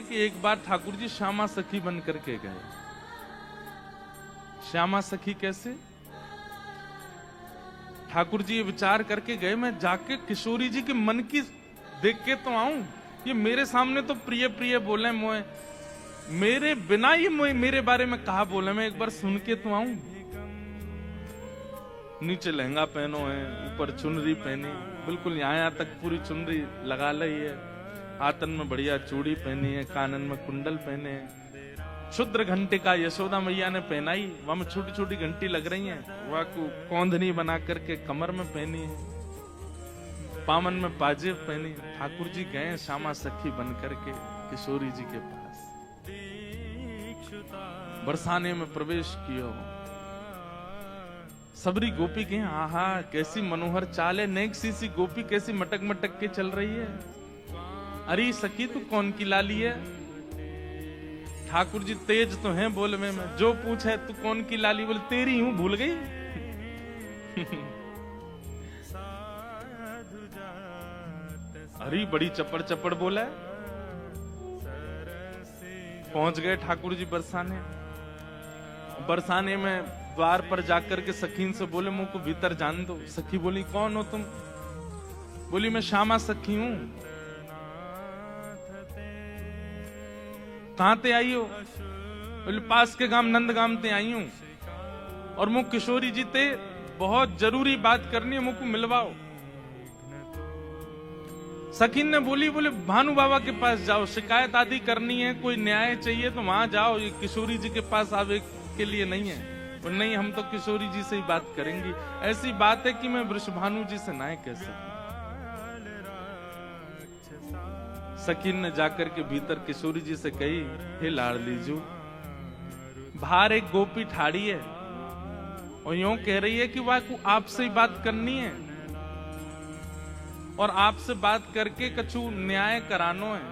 कि एक बार ठाकुर जी श्यामा सखी बन करके गए। श्यामा सखी कैसे? ठाकुर जी ये विचार करके गए, मैं जाके किशोरी जी के मन की देख के तो आऊं। ये मेरे सामने तो प्रिय प्रिय बोले मोए, मेरे बिना ये मेरे बारे में कहा बोले, मैं एक बार सुन के तो आऊं। नीचे लहंगा पहनो है, ऊपर चुनरी पहनी, बिल्कुल यहाँ तक पूरी चुनरी लगा ली है, हाथन में बढ़िया चूड़ी पहनी है, कानन में कुंडल पहने हैं, क्षुद्र घंटे का यशोदा मैया ने पहनाई, वहां में छोटी छोटी घंटी लग रही हैं, वह को कौंधनी बना करके कमर में पहनी है, पामन में पाजेब पहनी। ठाकुर जी गए श्यामा सखी बन करके किशोरी जी के पास, बरसाने में प्रवेश किया। सबरी गोपी के आहा कैसी मनोहर चाल है, नेक सी गोपी कैसी मटक मटक के चल रही है। अरे सखी तू कौन की लाली है? ठाकुर जी तेज तो हैं बोलने में, जो पूछे तू कौन की लाली, बोले तेरी हूं, भूल गई। अरे बड़ी चपड़ चपड़ बोला है। पहुंच गए ठाकुर जी बरसाने। बरसाने में द्वार पर जाकर के सखीन से बोले मुझको भीतर जान दो। सखी बोली कौन हो तुम? बोली मैं श्यामा सखी हूं। कहां ते आई हो? बोले पास के गांव नंद गांव ते आई हूं, और मुझ किशोरी जी ते बहुत जरूरी बात करनी है, मुझको मिलवाओ। सखीन ने बोली भानु बाबा के पास जाओ, शिकायत आदि करनी है, कोई न्याय चाहिए तो वहां जाओ, ये किशोरी जी के पास आवे के लिए नहीं है। और नहीं, हम तो किशोरी जी से ही बात करेंगी। ऐसी बात है कि मैं वृषभानु जी से ना कह सकती। सकीन ने जाकर के भीतर किशोरी जी से कही, हे लाडली जू, बाहर एक गोपी ठाड़ी है और यूं कह रही है कि वह आपसे ही बात करनी है और आपसे बात करके कछु न्याय करानो है।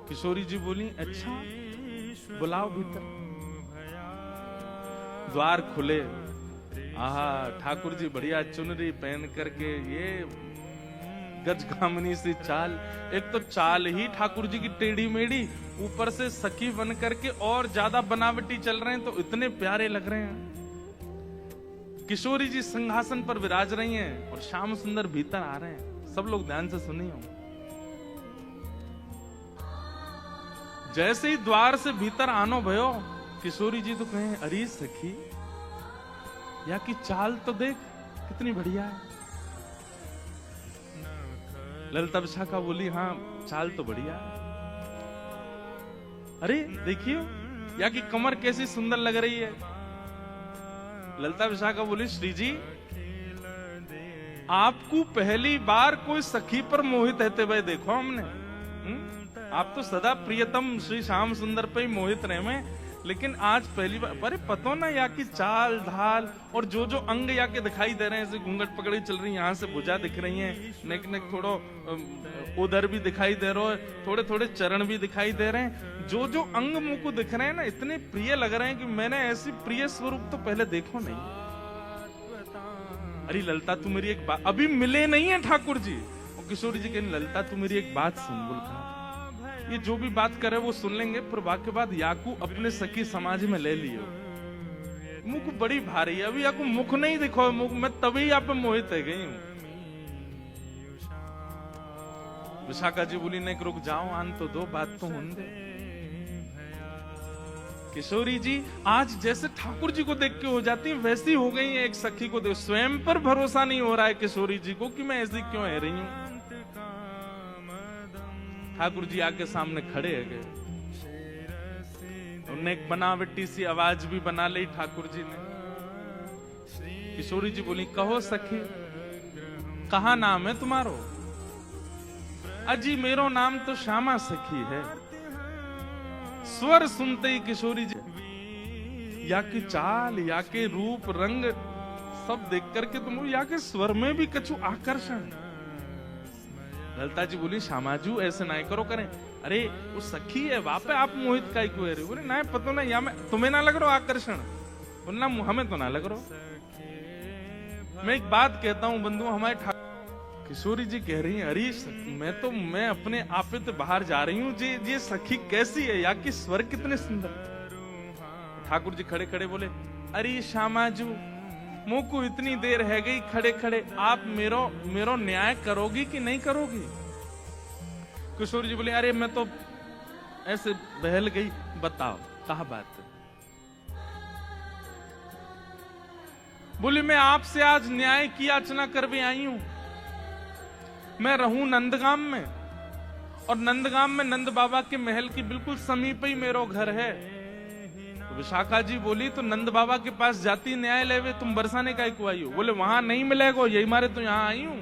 किशोरी जी बोली अच्छा बुलाओ भीतर। द्वार खुले, आहा ठाकुर जी बढ़िया चुनरी पहन करके, ये गजगामिनी सी चाल, एक तो चाल ही ठाकुर जी की टेढ़ी मेढ़ी, ऊपर से सखी बन करके और ज्यादा बनावटी चल रहे हैं, तो इतने प्यारे लग रहे हैं। किशोरी जी सिंहासन पर विराज रही हैं और श्याम सुंदर भीतर आ रहे हैं। सब लोग ध्यान से सुनिए। जैसे ही द्वार से भीतर आनो भयो, किशोरी जी तो कहें अरे सखी या की चाल तो देख कितनी बढ़िया है। ललिता विशाखा बोली हाँ चाल तो बढ़िया है। अरे देखियो या की कमर कैसी सुंदर लग रही है। ललिता विशाखा बोली श्री जी आपको पहली बार कोई सखी पर मोहित रहते हुए देखो हमने। आप तो सदा प्रियतम श्री श्याम सुंदर पे ही मोहित रहे में, लेकिन आज पहली बार। अरे पतो ना या की चाल ढाल और जो जो अंग या के दिखाई दे रहे हैं, जैसे घूंघट पकड़ी चल रही है, यहाँ से भुजा दिख रही है, नेक नेक थोड़ो उधर भी दिखाई दे रहा है, थोड़े थोड़े चरण भी दिखाई दे रहे हैं, जो जो अंग मुंह को दिख रहे हैं ना, इतने प्रिय लग रहे हैं कि मैंने ऐसी प्रिय स्वरूप तो पहले देखो नहीं। अरे ललिता तू मेरी एक बात, अभी मिले नहीं है ठाकुर जी। और किशोरी जी कहने ललिता तू मेरी एक बात सुन। बोल ये जो भी बात करे वो सुन लेंगे, फिर वाक्य बाद याकू अपने सखी समाज में ले लियो। मुख बड़ी भारी है, अभी याकू मुख नहीं दिखो, मुख में तभी आप मोहित है गई हूं। विशाखा जी बोली नहीं रुक जाओ, आन तो दो, बात तो होने दे। किशोरी जी आज जैसे ठाकुर जी को देख के हो जाती है, वैसी हो गई है एक सखी को देख। स्वयं पर भरोसा नहीं हो रहा है किशोरी जी को कि मैं ऐसी क्यों रह रही हूं। ठाकुर जी आके सामने खड़े है गए, उन्हें एक बनावटी सी आवाज भी बना ली ठाकुर जी ने। किशोरी जी बोली कहो सखी कहा नाम है तुम्हारो? अजी मेरो नाम तो श्यामा सखी है। स्वर सुनते ही किशोरी जी या की चाल या के रूप रंग सब देख करके तुम या के स्वर में भी कछु आकर्षण। ललिता जी बोली श्यामाजू ऐसे ना करो करें। अरे वो सखी है वापे आप मोहित का क्यों है? बोले ना पता ना या मैं तुम्हें ना लग रहा आकर्षण? बोलना हमें तो ना लग रहा। मैं एक बात कहता हूं बंधु, हमारे किशोरी जी कह रही हैं, अरे मैं अपने आप से बाहर जा रही हूँ, ये सखी कैसी है, या कि स्वर कितने सुंदर। ठाकुर जी खड़े खड़े बोले, अरे श्यामाजू, मुंह को इतनी देर है गई खड़े खड़े, आप मेरो न्याय करोगी कि नहीं करोगी। किशोरी जी बोले, अरे मैं तो ऐसे बहल गई, बताओ कहा बात है। बोले, मैं आपसे आज न्याय की याचना करके आई हूं। मैं रहूं नंदगाम में, और नंदगाम में नंद बाबा के महल की बिल्कुल समीप ही मेरा घर है। तो विशाखा जी बोली, तो नंद बाबा के पास जाती न्याय लेवे, तुम बरसाने का को आई हो। बोले, वहां नहीं मिलेगा, यही मारे तो यहां आई हूं।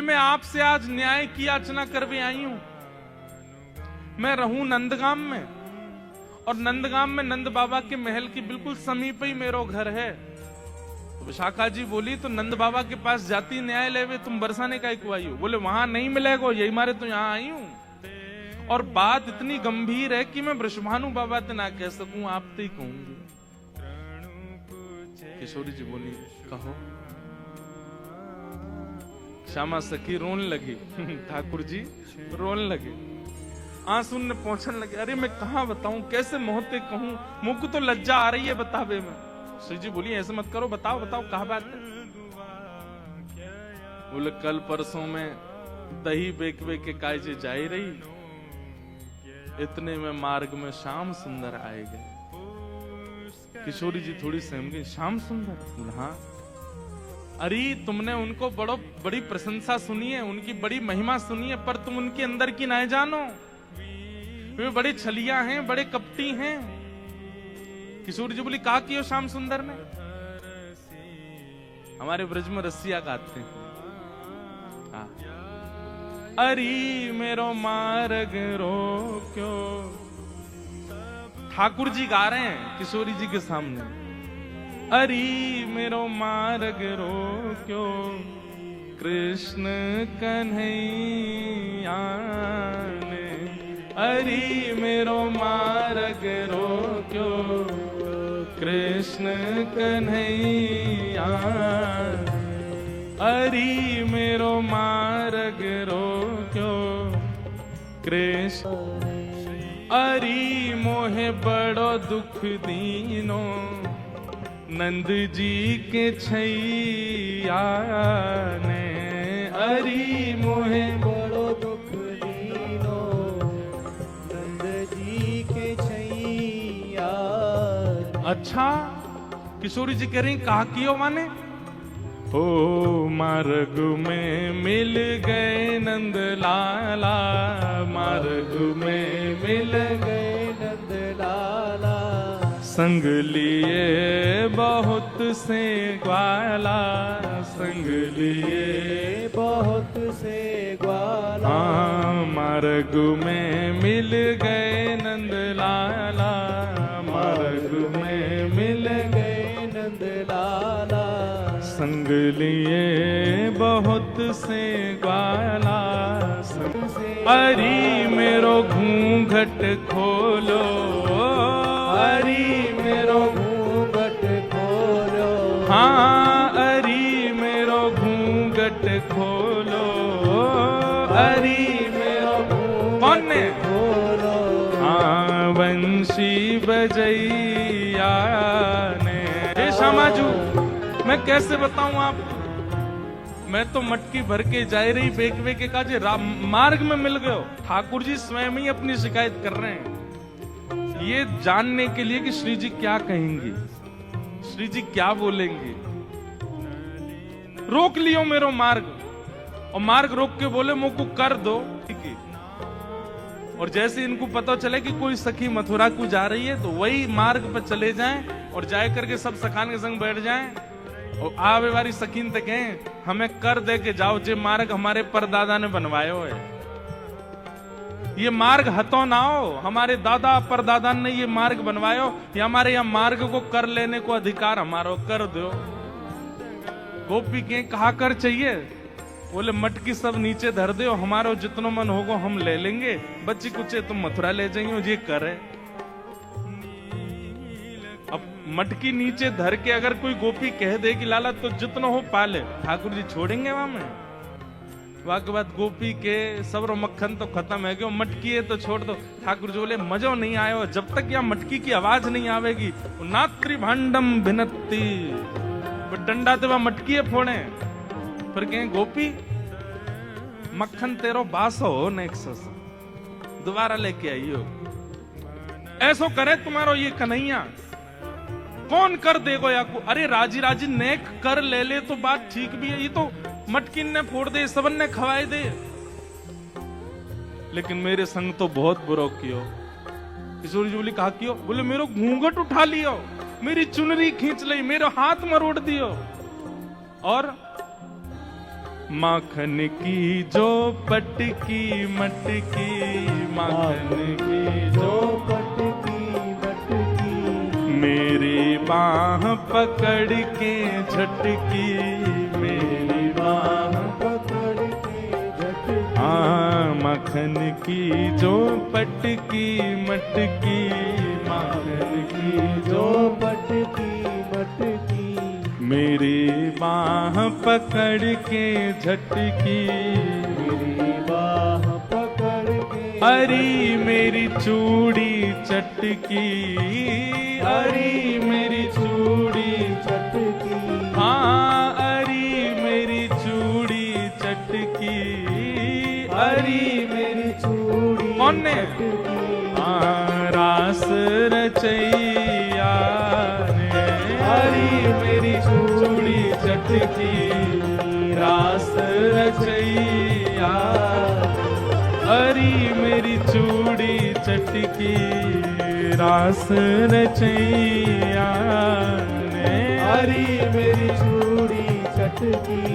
मैं आपसे आज न्याय की याचना करके आई हूं। मैं रहूं नंदगाम में, और नंदगाम में नंद बाबा के महल की बिल्कुल समीप ही मेरा घर है। तो विशाखा जी बोली, तो नंद बाबा के पास जाती न्याय लेवे, तुम बरसाने का को आई हो। बोले, वहां नहीं मिलेगा, यही मारे तो यहां आई हूं। और बात इतनी गंभीर है कि मैं वृषभानु बाबा से ना कह सकूं, आप तो ही कहूंगी। किशोरी जी बोली, कहो। श्यामा सखी रोने लगी, ठाकुर जी रोने लगे, आंसू ने पहुंचने लगे। अरे मैं कहां बताऊं, कैसे मोहते कहूं, मुझ को तो लज्जा आ रही है बतावे में। श्री जी बोली, ऐसे मत करो, बताओ बताओ कहा बात है। बोले, कल परसों में दही बेकवे के कायजे जाई रही, इतने में मार्ग में श्याम सुंदर आए गए। किशोरी जी थोड़ी सहम गई, श्याम सुंदर? बोले, हाँ। अरे तुमने उनको बड़ी प्रशंसा सुनी है, उनकी बड़ी महिमा सुनी है, पर तुम उनके अंदर की ना जानो। वे बड़े छलिया हैं, बड़े कपटी हैं। किशोरी जी बोली, कहा कियो श्याम सुंदर ने? हमारे ब्रज में रसिया गाते हैं, अरे मेरो मार्ग रोक्यो। ठाकुर जी गा रहे हैं किशोरी जी के सामने, अरे मेरो मार्ग रोक्यो, कृष्ण कन्हैया ने। अरे मेरो मार्ग रोक्यो, कृष्ण कन्हैया। अरे मेरो मार्ग रोक्यो, कृष्ण। अरे मोहे बड़ो दुख दीनो, नंद जी के छैया ने। अरे मोहे बड़ो दुख दीनो, नंद जी के छैया। अच्छा, किशोरी जी कह रही, कहा कियो माने? ओ मार्ग में मिल गए नंद लाला, मार्ग में मिल गए नंद लाला। संग लिए बहुत से ग्वाला, संग लिए बहुत से ग्वाला। हाँ, मार्ग में मिल गए नंद लाला, मार्ग में मिल गए नंद लाला। संग लिए बहुत से ग्वाला। अरे मेरो घूंघट खोलो, अरे मेरो घूंघट खोलो। हाँ, अरे मेरो घूंघट खोलो, अरे मेरो कौन ने खोलो। हाँ, बंशी बजैया ने। हे श्यामाजू, मैं कैसे बताऊं आपको, मैं तो मटकी भर के जा रही बेकवे के काजे मार्ग में मिल गए। ठाकुर जी स्वयं ही अपनी शिकायत कर रहे हैं, ये जानने के लिए कि श्री जी क्या कहेंगी, श्री जी क्या बोलेंगे। रोक लियो मेरो मार्ग, और मार्ग रोक के बोले मुझको कर दो। ठीक है, और जैसे इनको पता चले कि कोई सखी मथुरा को जा रही है, तो वही मार्ग पर चले जाएं और जाए करके सब सखान के संग बैठ जाएं, और आवे वाली सकीन तक हमें कर दे के जाओ, जे मार्ग हमारे परदादा ने बनवायो है। ये मार्ग हतो ना हो, हमारे दादा परदादा ने ये मार्ग बनवायो, ये हमारे यहाँ मार्ग को कर लेने को अधिकार हमारा, कर दो। गोपी के कहा कर चाहिए, बोले मटकी सब नीचे धर दो, हमारो जितनो मन होगो हम ले लेंगे, बच्ची कुचे तुम मथुरा ले जाइए, ये करे। अब मटकी नीचे धर के अगर कोई गोपी कह दे कि लाला तो जितना हो पाले, ठाकुर जी छोड़ेंगे वहां में? वाके बाद गोपी के सबरो मक्खन तो खत्म है, क्यों मटकी है तो छोड़ दो। ठाकुर जी बोले मजो नहीं आयो, जब तक यह मटकी की आवाज नहीं आवेगी। नात्री भांडम भिनती, डंडा तो वह मटकी है फोड़े। फिर कहें गोपी मक्खन तेरो बासो हो नेक्सस, दोबारा लेके आइयो। ऐसो करे तुम्हारो ये कन्हैया, कौन कर देगो या को? अरे राजी राजी नेक कर ले ले तो बात ठीक भी है, ये तो मटकिन ने फोड़ दे, सबन ने खवाए दे, लेकिन मेरे संग तो बहुत बुरा कियो। किशोरी जी बोली कहा कियो? बोले मेरो घूंघट उठा लियो, मेरी चुनरी खींच ली, मेरा हाथ मरोड़ दियो, और माखन की जो पटकी मटकी, माखन की जो पटकी मटकी, मेरी बाह पकड़ के झटकी, मेरी बाह पकड़ के झटकी। माखन की जो पटकी मटकी, माखन की जो पटकी मटकी, मेरी बाह पकड़ के झटकी, मेरी बाह पकड़ के। अरी मेरी चूड़ी चटकी, अरी मेरी चूड़ी चटकी, हाँ अरी मेरी चूड़ी चटकी, अरी मेरी चूड़ी कौन ने? चटकी। रास रचैया ने, हरी मेरी चूड़ी चटकी, रास रचैया, अरी मेरी चूड़ी चटकी, रास रचैया ने। हरी मेरी चूड़ी चटकी,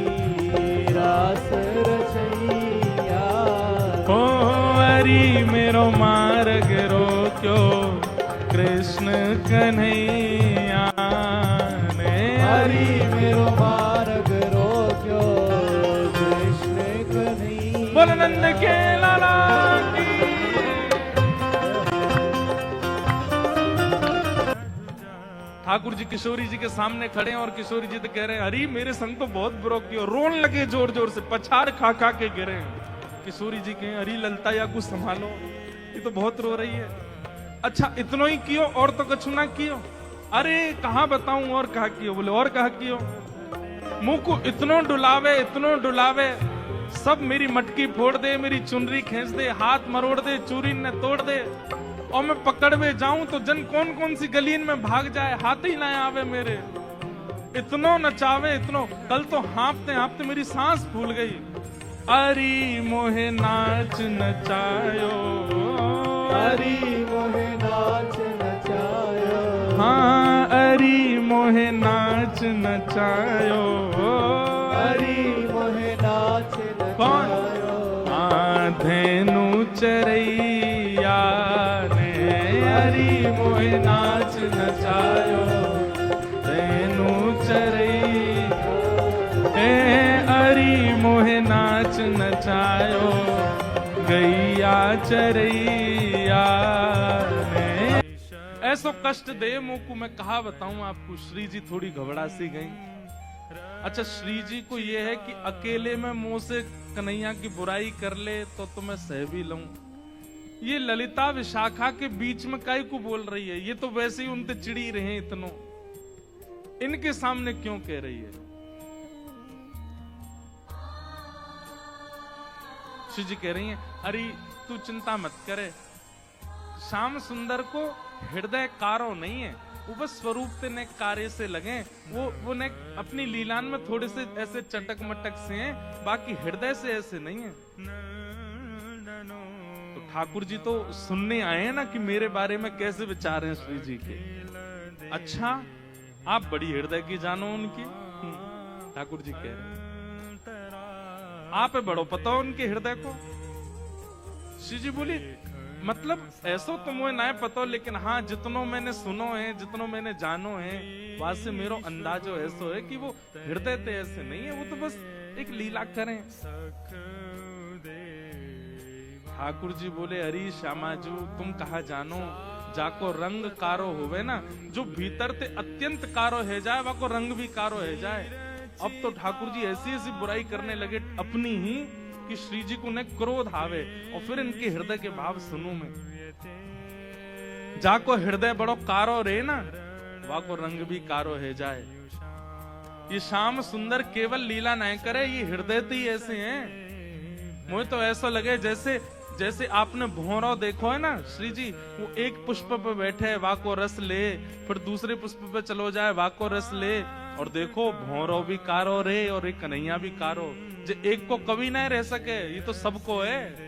रास रचैया। ओ अरी मेरो मार्ग रोक्यो, कृष्ण कन्हैया ने। हरी मेरो मार्ग रोक्यो, कृष्ण कन्हैया। बोल नंद के लाला की। ठाकुर जी किशोरी जी के सामने खड़े हैं और किशोरी जी तो कह रहे हैं अरे मेरे संग तो बहुत बुरा किया, रोन लगे जोर जोर से, पछाड़ खा खा के गिरे। किशोरी जी कहें अरे ललता या कुछ संभालो, ये तो बहुत रो रही है। अच्छा इतनो ही कियो और तो कछु ना कियो? अरे कहाँ बताऊं और कहा कियो? बोले और कहा कियो? मुंह को इतनो डुलावे, इतनो डुलावे, सब मेरी मटकी फोड़ दे, मेरी चुनरी खींच दे, हाथ मरोड़ दे, चूरी ने तोड़ दे, और मैं पकड़वे जाऊं तो जन कौन कौन सी गलीन में भाग जाए, हाथ ही ना आवे मेरे। इतनो नचावे इतनो, कल तो हाँफते हाँफते मेरी सांस फूल गई। अरी मोहे नाच नचायो, हरी मोहे नाच नचायो। हाँ अरी मोहे नाच नचायो, हरी मोहे नाच नचायो। धेनु चरैया ने, हरी मोहे नाच नचायो, धेनु चरैया, हरी मोहे नाच नचायो, गैया चरैया ने। ऐसो कष्ट दे मुंह को मैं कहा बताऊं आपको। श्री जी थोड़ी घबरा सी गई। अच्छा श्री जी को ये है कि अकेले में मुंह से कन्हैया की बुराई कर ले तो मैं सह भी लूं। ये ललिता विशाखा के बीच में काहे को बोल रही है? ये तो वैसे ही उनसे चिड़ी रहे इतनो, इनके सामने क्यों कह रही है? श्री जी कह रही हैं अरे तू चिंता मत करे, श्याम सुंदर को हृदय कारो नहीं है, वो बस स्वरूप से ने कार्य से लगे, वो ने अपनी लीलान में थोड़े से ऐसे चटक मटक से हैं, बाकी हृदय से ऐसे नहीं है। तो ठाकुर जी तो सुनने आए हैं ना कि मेरे बारे में कैसे विचार हैं श्री जी के। अच्छा आप बड़ी हृदय की जानो उनकी। ठाकुर जी कह रहे आप बड़ो पता हो उनके हृदय को। श्री जी बोली मतलब ऐसो तो मुझे ना पता, लेकिन हाँ जितनो मैंने सुनो है, जितनो मैंने जानो है, वहां से मेरो अंदाजो ऐसो है कि वो हृदय ते ऐसे नहीं है, वो तो बस एक लीला करें। ठाकुर जी बोले अरे श्यामाजू तुम कहा जानो, जाको रंग कारो होवे ना, जो भीतर ते अत्यंत कारो है जाए वह को रंग भी कारो है जाए। अब तो ठाकुर जी ऐसी ऐसी बुराई करने लगे अपनी ही कि श्री जी को न क्रोध आवे और फिर इनके हृदय के भाव सुनूं मैं। जाको हृदय बड़ो कारो रे ना, वाको रंग भी कारो है जाए। ये श्याम सुंदर केवल लीला नहीं करे, ये हृदय तो ही ऐसे हैं। मुझे तो ऐसा लगे जैसे आपने भौरा देखो है ना, श्री जी वो एक पुष्प पे बैठे वाको रस ले, फिर दूसरे पुष्प पे चलो जाए वाको रस ले, और देखो भौरो भी कारो रे और एक कन्हैया भी कारो। जो एक को कभी नहीं रह सके, ये तो सबको है।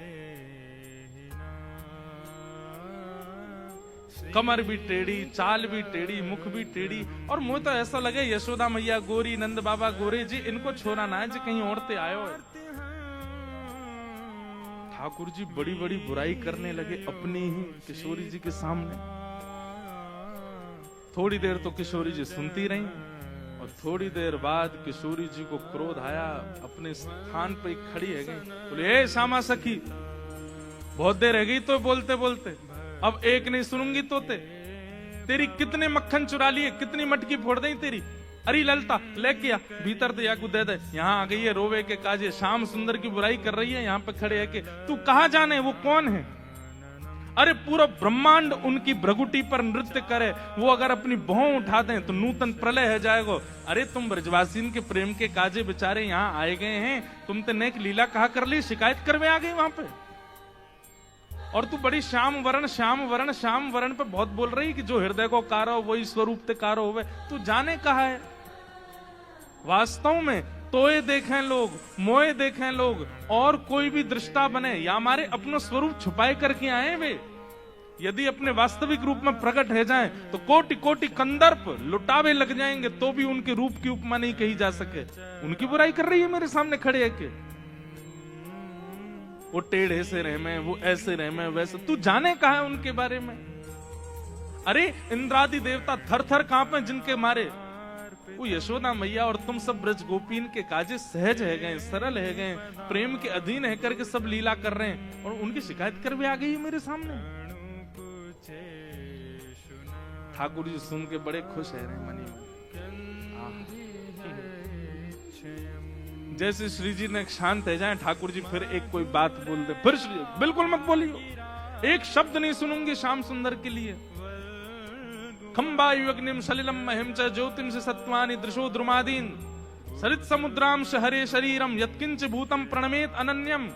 कमर भी टेढ़ी, चाल भी टेढ़ी, मुख भी टेढ़ी, और मुझे तो ऐसा लगे यशोदा मैया गोरी, नंद बाबा गोरे जी, इनको छोड़ा ना है जी कहीं औरते आयो है। ठाकुर जी बड़ी बड़ी बुराई करने लगे अपनी ही किशोरी जी के सामने। थोड़ी देर तो किशोरी जी सुनती रही, और थोड़ी देर बाद किशोरी जी को क्रोध आया, अपने स्थान पे खड़ी है गई, बोले ए श्यामा सखी, बहुत देर रह गई तो बोलते बोलते, अब एक नहीं सुनूंगी तो तेरी कितने मक्खन चुरा लिए, कितनी मटकी फोड़ दी तेरी। अरे ललता लेके आ, भीतर दे याकू दे दे। यहाँ आ गई है रोवे के काजे, श्याम सुंदर की बुराई कर रही है, यहाँ पे खड़े है के तू कहाँ जाने वो कौन है। अरे पूरा ब्रह्मांड उनकी भ्रगुटी पर नृत्य करे, वो अगर अपनी भौं उठा दें तो नूतन प्रलय है जाएगा। अरे तुम ब्रजवासीन के प्रेम के काजे बेचारे यहाँ आए गए हैं, तुम तो नेक लीला कहा कर ली, शिकायत करवे आ गई वहां पे। और तू बड़ी श्याम वरण पे बहुत बोल रही कि जो हृदय को कारो वही स्वरूप ते कारो होवे। तू जाने कहा है वास्तव में तोए देखें लोग, मोए देखें लोग, और कोई भी दृष्टा बने या हमारे अपना स्वरूप छुपाए करके आए वे, यदि अपने वास्तविक रूप में प्रकट हो जाएं तो कोटि कोटि कंदर्प लुटावे लग जाएंगे, तो भी उनके रूप की उपमा नहीं कही जा सके। उनकी बुराई कर रही है मेरे सामने खड़े है के वो टेढ़े से रहमे, वो ऐसे रहमे, वैसे। तू जाने कहा है उनके बारे में। अरे इंद्रादि देवता थर थर कांपे जिनके मारे। वो यशोदा मैया और तुम सब ब्रज गोपीन के काजे सहज है गए, सरल है गए, प्रेम के अधीन है करके सब लीला कर रहे हैं, और उनकी शिकायत कर भी आ गई है मेरे सामने। ठाकुर जी सुन के बड़े खुश है रहे मनी में। जैसे श्री जी ने शांत है जाए, ठाकुर जी फिर एक कोई बात बोल दे, फिर श्री बिल्कुल मत बोलियो, एक शब्द नहीं सुनूंगी श्याम सुंदर के लिए। खंबायुग्निम सलिलम महिम च ज्योतिम से सत्वानि दृशो द्रुमादीन सरित समुद्राम हरे शरीरम यत्किंच भूतम प्रणमेत अनन्यम।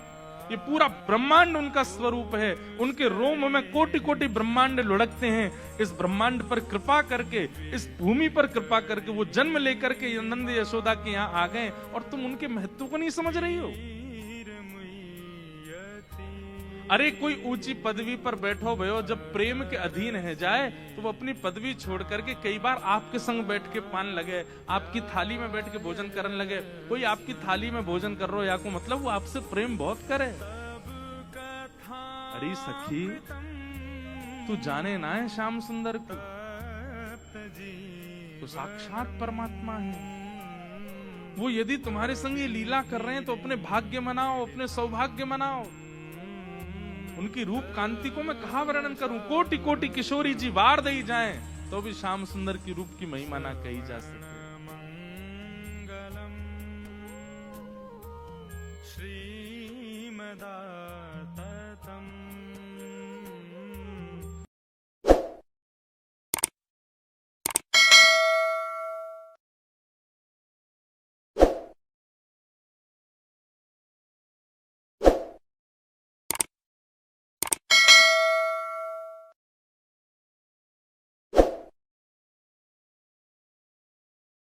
ये पूरा ब्रह्मांड उनका स्वरूप है, उनके रोम में कोटि कोटि ब्रह्मांड लुढ़कते हैं। इस ब्रह्मांड पर कृपा करके, इस भूमि पर कृपा करके वो जन्म लेकर के नंद यशोदा के यहाँ आ गए, और तुम उनके महत्व को नहीं समझ रही हो। अरे कोई ऊंची पदवी पर बैठो भयो, जब प्रेम के अधीन है जाए तो वो अपनी पदवी छोड़ करके कई बार आपके संग बैठ के पान लगे, आपकी थाली में बैठ के भोजन करने लगे। कोई आपकी थाली में भोजन कर रहा हो या को मतलब वो आपसे प्रेम बहुत करे। अरे सखी तू जाने ना है श्याम सुंदर को, तो साक्षात परमात्मा है वो। यदि तुम्हारे संग ये लीला कर रहे हैं तो अपने भाग्य मनाओ, अपने सौभाग्य मनाओ। उनकी रूप कांति को मैं कहा वर्णन करूं, कोटि कोटि किशोरी जी वार दई जाएं तो भी श्याम सुंदर की रूप की महिमा ना कही जा सके। श्रीमदा